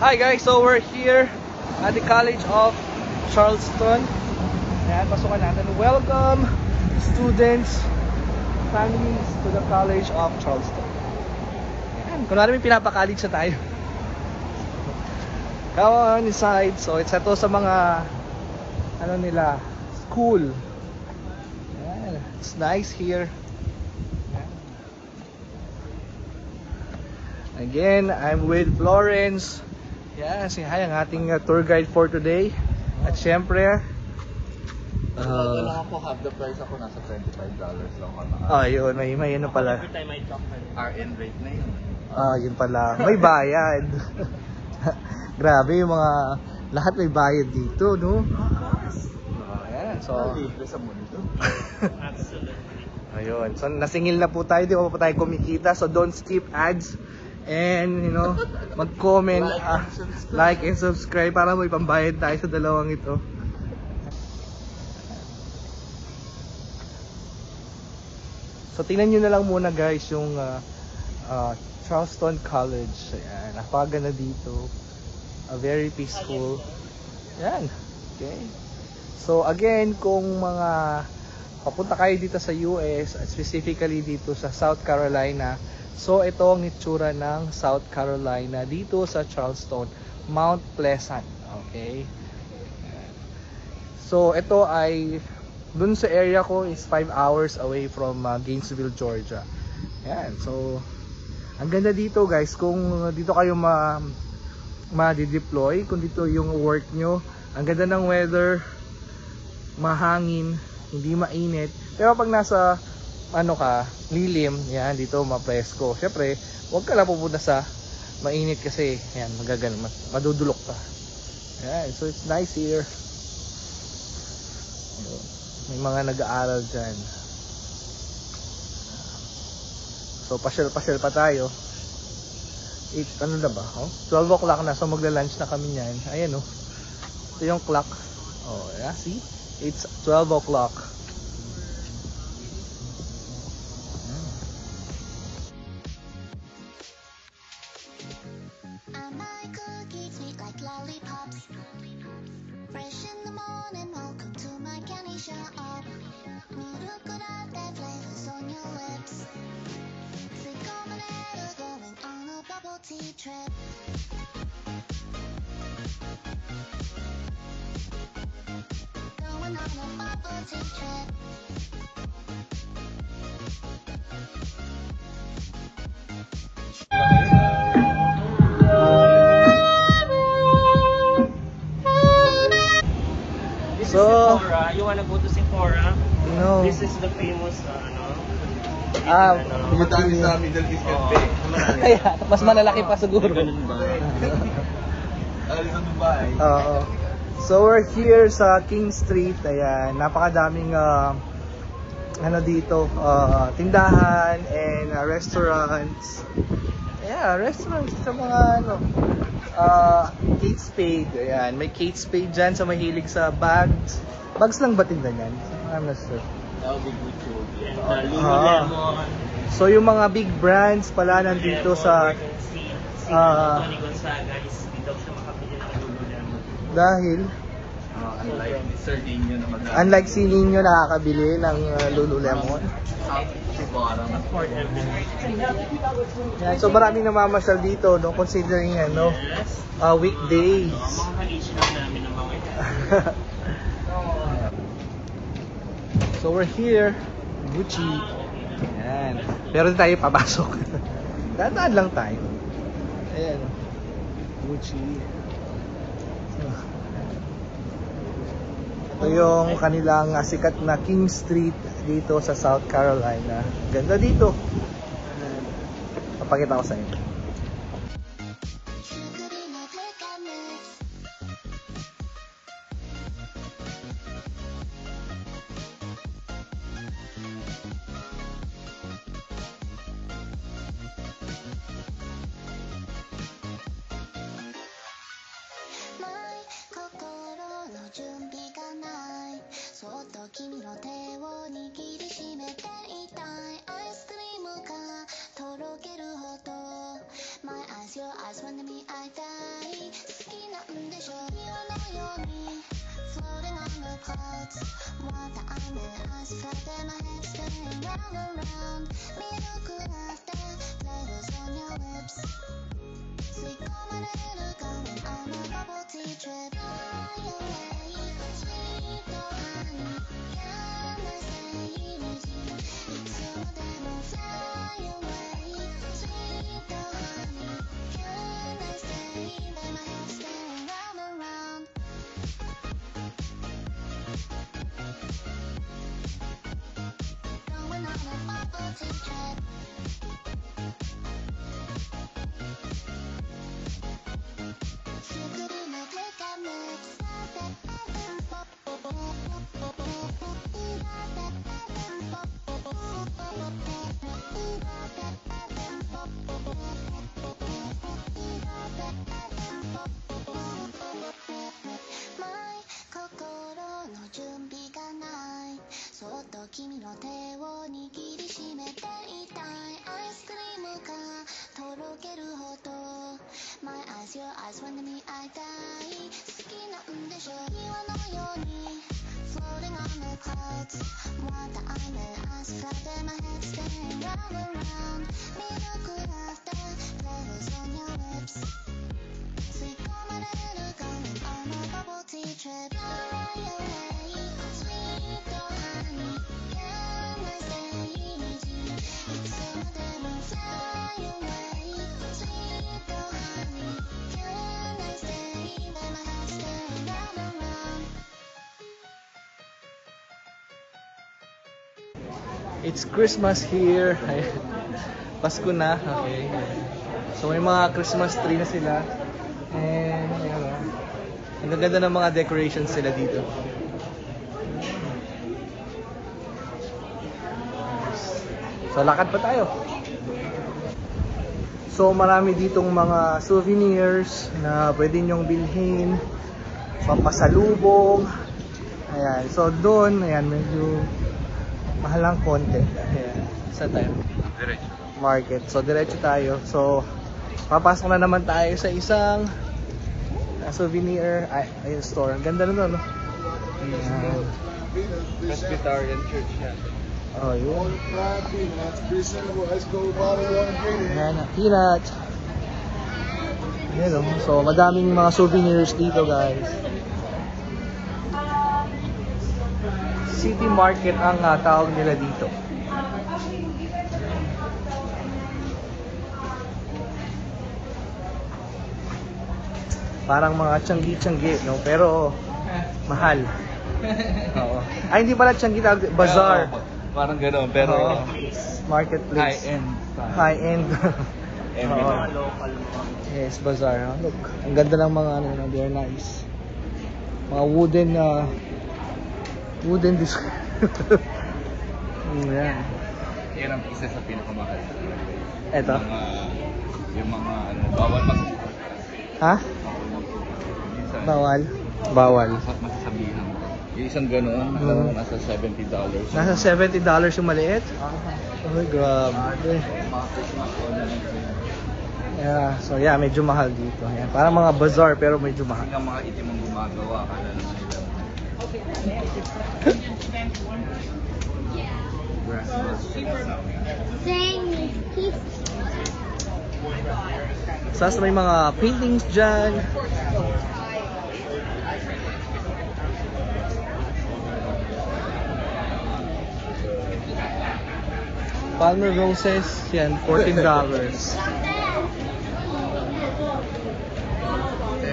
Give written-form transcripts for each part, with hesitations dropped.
Hi guys, so we're here at the College of Charleston. Ayan, pasukan natin. Welcome students, families to the College of Charleston. Ayan, kunwari may pinapa-college na tayo. Come on inside. So it's ito sa mga ano nila, school. Ayan, it's nice here. Again, I'm with Florence. Yeah, si hi ang ating tour guide for today. At syempre, lang ako, half the price ako, nasa $25 lang ako. yun, may ano pala. RN rate na yun. Yun pala. May bayad. Grabe yung mga, lahat may bayad dito, no? Ayan, so. Libre sa mundo. Ayun, so nasingil na po tayo, di ba po tayo kumikita, so don't skip ads. And you know, mag-comment, like and subscribe para may pambayad tayo sa dalawang ito. So tingnan nyo na lang muna guys yung Charleston College. Ayan, napakaganda dito. Very peaceful. Ayan. Okay. So again, kung mga papunta kayo dito sa US, specifically dito sa South Carolina, so ito ang itsura ng South Carolina dito sa Charleston, Mount Pleasant. Okay. So ito ay dun sa area ko is 5 hours away from Gainesville, Georgia. Ayan. So ang ganda dito guys, kung dito kayo ma-deploy, kung dito yung work nyo, ang ganda ng weather, mahangin, hindi mainit. Pero pag nasa ano ka, lilim, yan, dito mapresko. Syempre, huwag ka lang pupunta sa mainit kasi, yan, madudulok ka. Yan, so it's nice here. May mga nag-aaral dyan. So, pasyal-pasyal pa tayo. Ano na ba? 12 o'clock na, so magla-lunch na kami niyan. Ayan, oh. Ito yung clock. Oh, yeah, see? It's 12 o'clock. Fresh in the morning, welcome to my candy shop. Look good at that flavors on your lips. Sick combination going on a bubble tea trip. Going on a bubble tea trip. So, Sephora. You wanna go to Sephora? no. This is the famous, Madami sa Middle East Cafe. Kaya, mas malalaki pa siguro. Ganun ba? Sa Dubai. Oo. So we're here sa King Street. Ayan, napakadaming ano dito, tindahan and restaurants. Yeah, restaurants sa mga ano, Kate Spade. Ayan, may Kate Spade dyan sa mahilig sa bags. Bags lang ba tinda niyan? I'm not sure. That would be good too. Lululemon. So yung mga big brands pala nandito sa Tony Gonzaga is dito siya makapili ng Lululemon. dahil Unlike Sir Dino na unlike si Nino nakakabili ng Lululemon. Sephora na For everything. Yan, so maraming namamasyal dito, no, considering ano, Yes. weekdays. Mga college lang namin ng mga yan. So we're here, Gucci. Yan. Pero tayo papasok. Dadaan lang tayo. Ayan. Gucci. Ito yung kanilang sikat na King Street dito sa South Carolina. Ganda dito. Papakita ko sa inyo. Sugary no click and mix. My 心の準備がないそっと君の手を握りしめていたいアイスクリームがとろけるほどたい好きなんでしょ岩のように floating on the clouds want the ice flat in my head spinning round and round ミルクラテ flavors on your lips 吸い込まれる going on a bubble tea trip fly away sweet honey can I stay with you いつまでも fly away sweet honey can I stay let my head spinning round and round going on a bubble tea trip心の準備がないそっと君の手を握りしめていたいアイスクリームがとろけるほど My eyes, your eyes when to me I die 好きなんでしょ岩のように floating on the clouds want the ice flat in my head spinning round and round ミルクラテ flavors on your lips 吸い込まれる going on a bubble tea trip fly away sweet honey can I stay with you いつまでも fly away sweet honey can I stay let my head spin round and round It's Christmas here. Pasko na. Okay. So may mga Christmas tree na sila. And ayun, ang gaganda ng mga decorations sila dito. So lakad pa tayo. So marami ditong mga souvenirs na pwede nyong bilhin, pampasalubong. Ayan. So doon, ayan, medyo mahal lang konti. Ayan. Sa tayo? Diretso. Market. So diretso tayo. So papasok na naman tayo sa isang souvenir store. Ang ganda na no? Ayan. Presbyterian Church yan. Oh, yun. Ayan, peanut. Ayan, oh. So, madaming mga souvenirs dito, guys. City Market ang tawag nila dito. Parang mga tiyanggi-tiyanggi, no? Pero, mahal. Oo. Ay, hindi pala tiyanggi, bazaar. Parang gano'n, pero Marketplace. high-end. High-end. Oo. Local mo. Yes, bazaar. Huh? Look, ang ganda ng mga ano, they're nice. Mga wooden design. Yan. Yan ang isa sa pinakamahal. Eto. Yung mga bawal mag... Ha? Minsan, Bawal. masasabihan ko. Yung isang gano'n, nasa $70. Nasa $70 yung maliit? Oh, grabe. Mga Christmas ornament yun. Yeah, so yeah, medyo mahal dito. Yan. Parang mga bazaar pero medyo mahal. Yung mga itim ang gumagawa, kala na nila. Sas may mga paintings dyan. Palmer roses, yan, $14.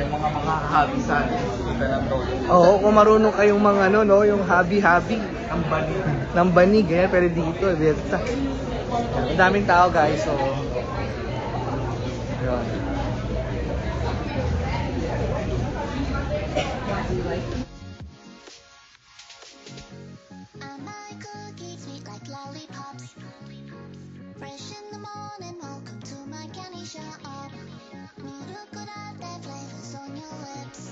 Mga hobby sa kita ng roses. Oo, kung marunong kayong mga ano, no, yung hobby-hobby. Ang banig. Ng banig, eh, pero dito, beta. Ang daming tao, guys, so... Yun. I like cookies sweet like lollipops. Fresh in the morning, welcome to my candy shop. 무르끄러운 flavors on your lips.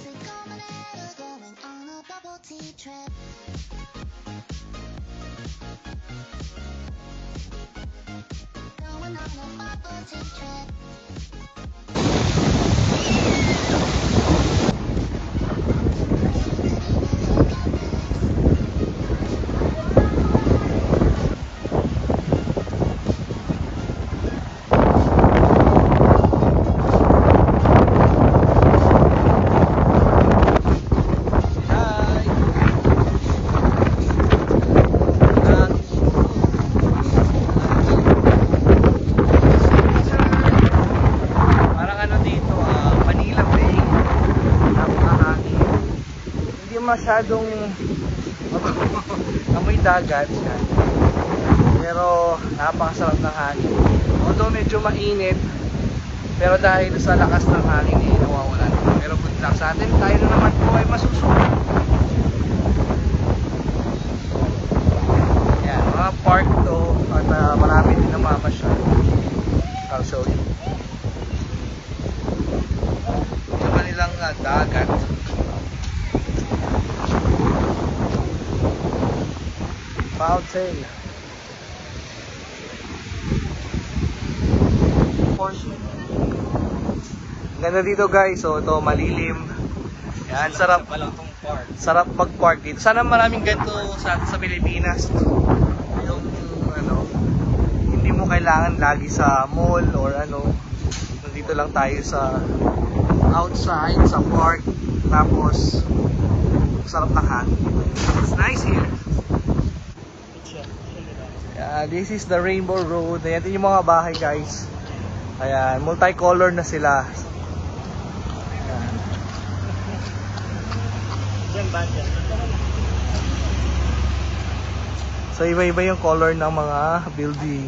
새콤한 애를 going on a bubble tea trip. masyadong amoy dagat. Yan. Pero napakasarap ng hangin. Although medyo mainit, pero dahil sa lakas ng hangin nawawala naman. Pero good luck sa atin, tayo na naman po ay masusunod. Yan, mga park to at marami din namamasyal. I'll show you. Sa kanilang dagat. Fountain. Ganda dito guys, so ito malilim. Yan, sarap sarap mag-park dito. Sana maraming ganito sa Pilipinas. Yung ano, hindi mo kailangan lagi sa mall or ano. Nandito lang tayo sa outside, sa park. Tapos sarap ng hangin. It's nice here. Yeah, this is the Rainbow Road. Ayan yung mga bahay guys. Ayan, multicolor na sila. So iba-iba yung color ng mga building.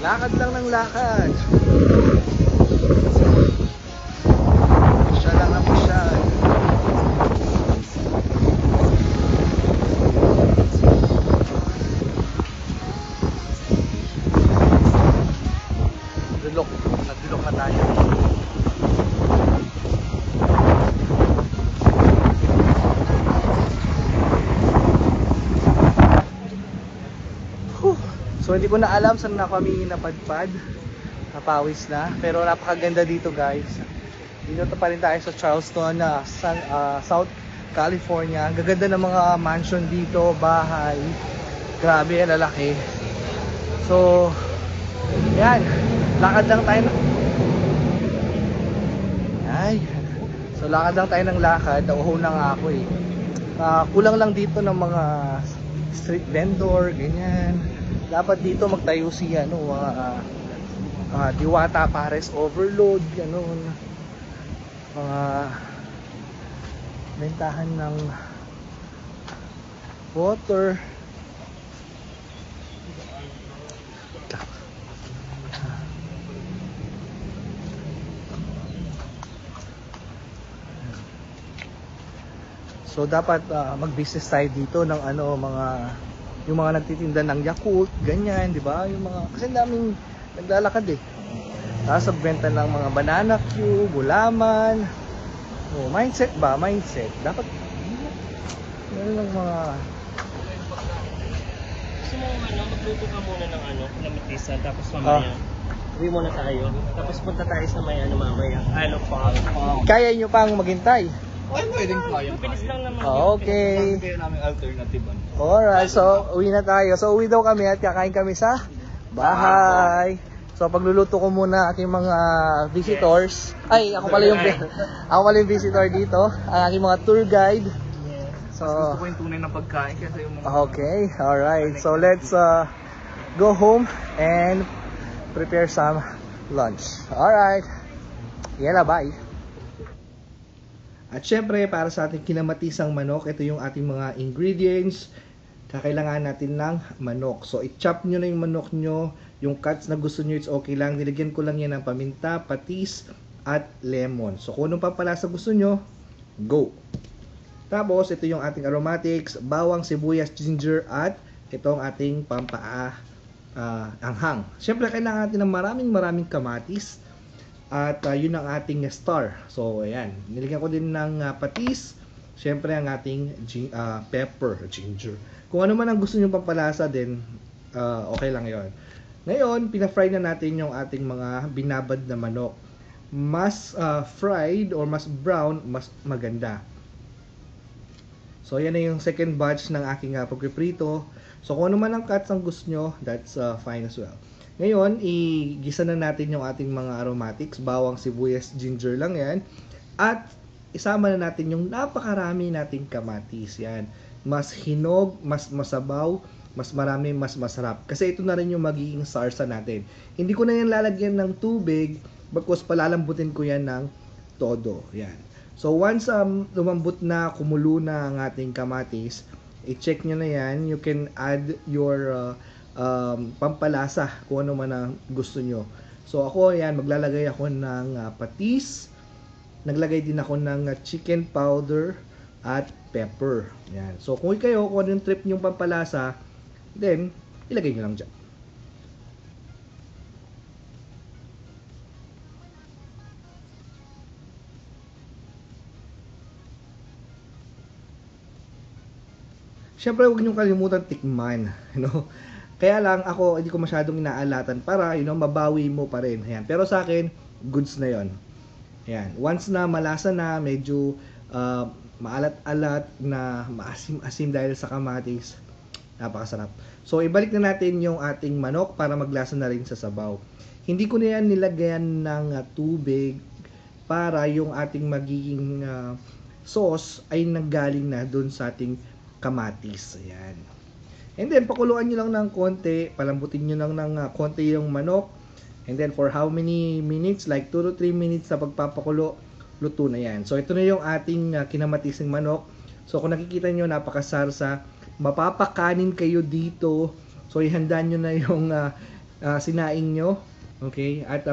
Lakad lang ng lakad. Siya lang ang masyad. Dulok. Nagdulok na tayo. So hindi ko na alam saan na kami napadpad. Napawis na. Pero napakaganda dito guys. Dito pa rin tayo sa Charleston, South California. Ang gaganda ng mga mansion dito, bahay. Grabe, ang lalaki. So, yan. Lakad lang tayo So lakad lang tayo ng lakad. Nauho na nga ako eh. Kulang lang dito ng mga street vendor, ganyan. Dapat dito magtayo si Diwata Pares Overload, ganun. Mga bentahan ng water. So dapat mag-business tayo dito ng yung mga nagtitinda ng Yakult, ganyan, di ba? Yung mga kasi daming naglalakad eh. Tapos benta ng mga banana cue, gulaman. Oh, mindset ba? Mindset. Dapat meron ng mga Gusto mo magluto ka muna ng lamatisan, tapos mamaya uwi muna tayo. Tapos punta tayo sa may mamaya. Park. Kaya nyo pang maghintay? Ay, pwedeng kaya. Bilis lang naman. Okay. Kaya namin alternative. Alright, so uwi na tayo. So uwi daw kami at kakain kami sa bahay. So pagluluto ko muna aking mga visitors. Ay, ako pala yung visitor dito. Ang aking mga tour guide. So Gusto ko yung tunay na pagkain kasi yung mga... okay, alright. So let's go home and prepare some lunch. Alright. Yala, bye. At syempre, para sa ating kinamatisang manok, ito yung ating mga ingredients. Kakailangan natin ng manok. So, i-chop nyo na yung manok nyo. Yung cuts na gusto nyo, it's okay lang. Nilagyan ko lang yan ng paminta, patis, at lemon. So, kung anong pampalasa gusto nyo, go! Tapos, ito yung ating aromatics, bawang, sibuyas, ginger, at itong ating anghang. Syempre, kailangan natin ng maraming kamatis. At yun ang ating star. So ayan, nilagyan ko din ng patis. Syempre ang ating pepper, ginger. Kung ano man ang gusto niyo pampalasa din, okay lang yon. Ngayon, pina-fry na natin yung ating mga binabad na manok. Mas fried or mas brown, mas maganda. So yan na yung second batch ng aking pagpiprito. So kung ano man ang cuts ang gusto nyo, that's fine as well. Ngayon, igisa na natin yung ating mga aromatics. Bawang, sibuyas, ginger lang yan. At isama na natin yung napakarami nating kamatis. Yan. Mas hinog, mas masabaw, mas marami, mas masarap. Kasi ito na rin yung magiging sarsa natin. Hindi ko na yan lalagyan ng tubig because palalambutin ko yan ng todo. Yan. So once lumambot na, kumulo na ang ating kamatis, i-check nyo na yan. You can add your pampalasa kung ano man ang gusto nyo. So ako yan, maglalagay ako ng patis. Naglagay din ako ng chicken powder at pepper. Yan. So kung kayo, kung ano yung trip nyong pampalasa, then ilagay nyo lang dyan. Siyempre, huwag nyo kalimutan tikman. Kaya lang ako, hindi ko masyadong inaalatan para, mabawi mo pa rin. Ayan. Pero sa akin, goods na yon. Ayan. Once na malasa na, medyo maalat-alat na maasim-asim dahil sa kamatis, napakasarap. So, ibalik na natin yung ating manok para maglasa na rin sa sabaw. Hindi ko na yan nilagyan ng tubig para yung ating magiging sauce ay nanggaling na dun sa ating kamatis. Ayan. And then, pakuluan nyo lang ng konti, palambutin nyo lang ng konti yung manok. And then, for how many minutes? Like 2 to 3 minutes sa pagpapakulo, luto na yan. So, ito na yung ating kinamatising manok. So, kung nakikita nyo, napakasarsa. Mapapakanin kayo dito. So, ihanda nyo na yung sinaing nyo. Okay? At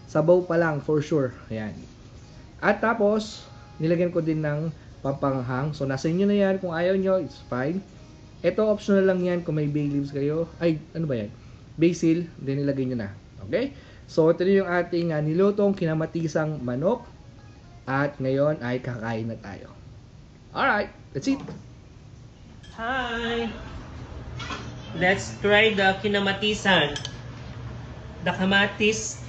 sabaw pa lang, for sure. Ayan. At tapos, nilagyan ko din ng pampanghang. So, nasa inyo na yan. Kung ayaw nyo, it's fine. Ito, optional lang yan kung may bay leaves kayo. Ay, ano ba yan? Basil, then nilagay nyo na. Okay? So, ito na yung ating nilutong kinamatisang manok. At ngayon ay kakain na tayo. Alright, that's it. Hi! Let's try the kinamatisan. The kamatis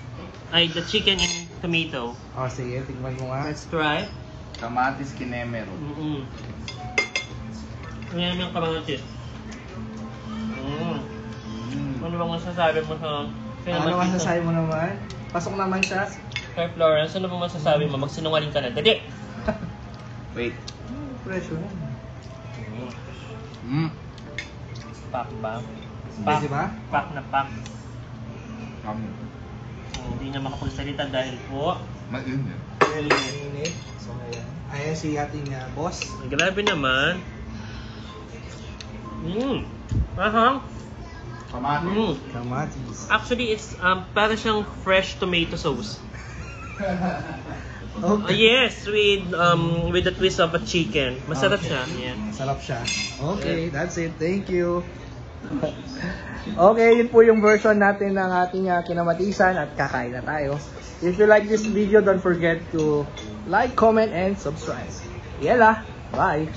ay the chicken and tomato. Oh, sige, tingnan mo nga. Let's try. Kamatis kinemero. Ngayon yung kamatis. Ano bang masasabi mo sa kinamatisan? Ano masasabi mo naman? Pasok naman siya. Kay Florence, ano bang masasabi mo? Magsinungaling ka na. Dali! Wait. Pressure. Pak ba? Busy ba? Pak na pak. Hindi na makapagsalita dahil po Mainit. Mainit. So, ayan. Ayan si ating boss. grabe naman. Ahang. Kamatis. Kamatis. Actually, it's para siyang fresh tomato sauce. Okay. Yes, with the twist of a chicken. Masarap siya. Yeah. Sarap siya. Okay, that's it. Thank you. Okay, yun po yung version natin ng ating kinamatisan at kakain na tayo. If you like this video, don't forget to like, comment, and subscribe. Yela! Bye!